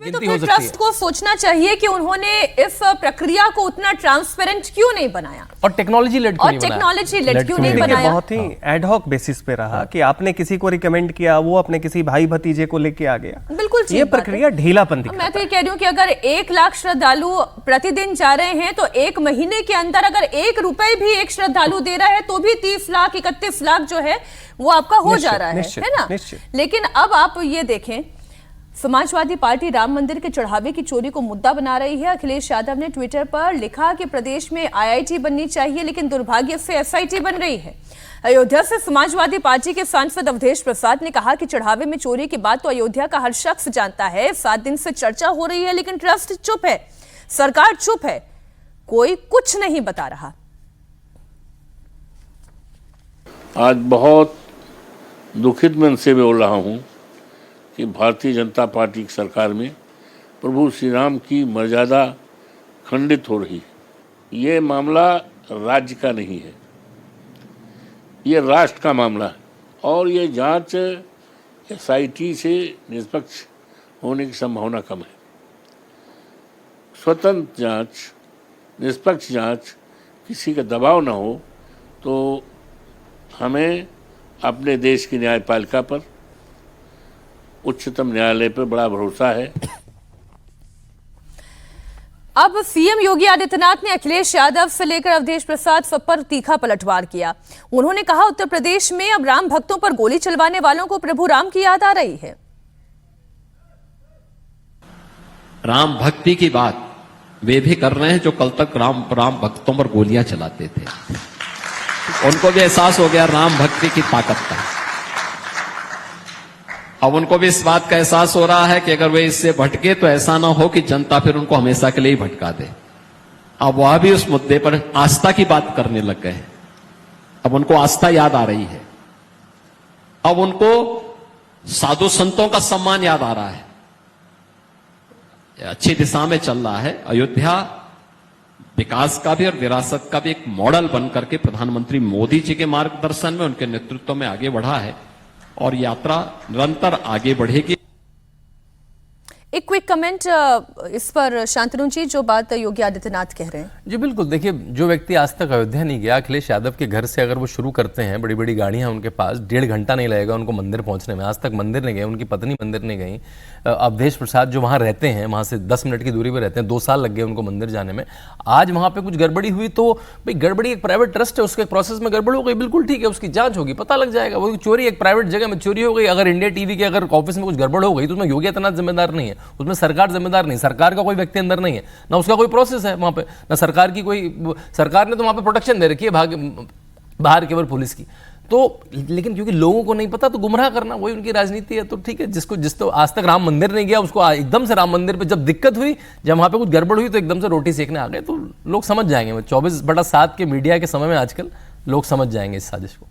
तो फिर ट्रस्ट को सोचना चाहिए कि उन्होंने इस प्रक्रिया को उतना ट्रांसपेरेंट क्यों नहीं बनाया और टेक्नोलॉजी लेड क्यों नहीं बनाया। बहुत ही एडहॉक बेसिस पे रहा कि आपने किसी को रिकमेंड किया, वो अपने किसी भाई भतीजे को लेके आ गया। बिल्कुल ये प्रक्रिया ढीलापन दिखाता है। मैं तो ये कह रही हूँ कि अगर 1 लाख श्रद्धालु प्रतिदिन जा रहे हैं तो 1 महीने के अंदर अगर 1 रुपए भी एक श्रद्धालु दे रहा है तो भी 30 लाख 31 लाख जो है वो आपका हो जा रहा है ना। लेकिन अब आप ये देखें, समाजवादी पार्टी राम मंदिर के चढ़ावे की चोरी को मुद्दा बना रही है। अखिलेश यादव ने ट्विटर पर लिखा कि प्रदेश में आईआईटी बननी चाहिए लेकिन दुर्भाग्य से एसआईटी बन रही है। अयोध्या से समाजवादी पार्टी के सांसद अवधेश प्रसाद ने कहा कि चढ़ावे में चोरी की बात तो अयोध्या का हर शख्स जानता है। 7 दिन से चर्चा हो रही है लेकिन ट्रस्ट चुप है, सरकार चुप है, कोई कुछ नहीं बता रहा। आज बहुत दुखित मन से बोल रहा हूं कि भारतीय जनता पार्टी की सरकार में प्रभु श्री राम की मर्यादा खंडित हो रही है। ये मामला राज्य का नहीं है, ये राष्ट्र का मामला है और ये जांच एसआईटी से निष्पक्ष होने की संभावना कम है। स्वतंत्र जांच, निष्पक्ष जांच, किसी का दबाव ना हो तो हमें अपने देश की न्यायपालिका पर, उच्चतम न्यायालय पर बड़ा भरोसा है। अब सीएम योगी आदित्यनाथ ने अखिलेश यादव से लेकर अवधेश प्रसाद सब पर तीखा पलटवार किया। उन्होंने कहा उत्तर प्रदेश में अब राम भक्तों पर गोली चलवाने वालों को प्रभु राम की याद आ रही है। राम भक्ति की बात वे भी कर रहे हैं जो कल तक राम भक्तों पर गोलियां चलाते थे। उनको भी एहसास हो गया राम भक्ति की ताकत का। अब उनको भी इस बात का एहसास हो रहा है कि अगर वे इससे भटके तो ऐसा ना हो कि जनता फिर उनको हमेशा के लिए ही भटका दे। अब वह भी उस मुद्दे पर आस्था की बात करने लग गए हैं। अब उनको आस्था याद आ रही है, अब उनको साधु संतों का सम्मान याद आ रहा है। अच्छी दिशा में चल रहा है। अयोध्या विकास का भी और विरासत का भी एक मॉडल बनकर के प्रधानमंत्री मोदी जी के मार्गदर्शन में, उनके नेतृत्व में आगे बढ़ा है और यात्रा निरंतर आगे बढ़ेगी। एक क्विक कमेंट इस पर शांतनु जी, जो बात योगी आदित्यनाथ कह रहे हैं। जी बिल्कुल, देखिए जो व्यक्ति आज तक अयोध्या नहीं गया, अखिलेश यादव के घर से अगर वो शुरू करते हैं, बड़ी बड़ी गाड़ियां उनके पास, 1.5 घंटा नहीं लगेगा उनको मंदिर पहुंचने में। आज तक मंदिर नहीं गए, उनकी पत्नी मंदिर नहीं गई। अवधेश प्रसाद जो वहां रहते हैं, वहां से 10 मिनट की दूरी पर रहते हैं, 2 साल लग गए उनको मंदिर जाने में। आज वहां पर कुछ गड़बड़ी हुई तो भाई गड़बड़ी एक प्राइवेट ट्रस्ट है, उसके प्रोसेस में गड़बड़ हो गई, बिल्कुल ठीक है, उसकी जांच होगी, पता लग जाएगा। वो चोरी एक प्राइवेट जगह में चोरी हो गई, अगर इंडिया टीवी के अगर ऑफिस में कुछ गड़बड़ हो गई तो उसमें योगी आदित्यनाथ जिम्मेदार नहीं है, उसमें सरकार जिम्मेदार नहीं। सरकार का कोई व्यक्ति अंदर नहीं है, ना उसका कोई प्रोसेस है वहां पे, ना सरकार की कोई, सरकार ने तो वहां पे प्रोटेक्शन दे रखी है बाहर केवल पुलिस की। तो लेकिन क्योंकि लोगों को नहीं पता तो गुमराह करना वही उनकी राजनीति है। तो ठीक है, जिस तो आज तक राम मंदिर नहीं गया उसको एकदम से राम मंदिर पे जब दिक्कत हुई, जब वहां पे कुछ गड़बड़ हुई तो एकदम से रोटी सेकने आ गए। तो लोग समझ जाएंगे, 24/7 के मीडिया के समय में आजकल लोग समझ जाएंगे इस साजिश को।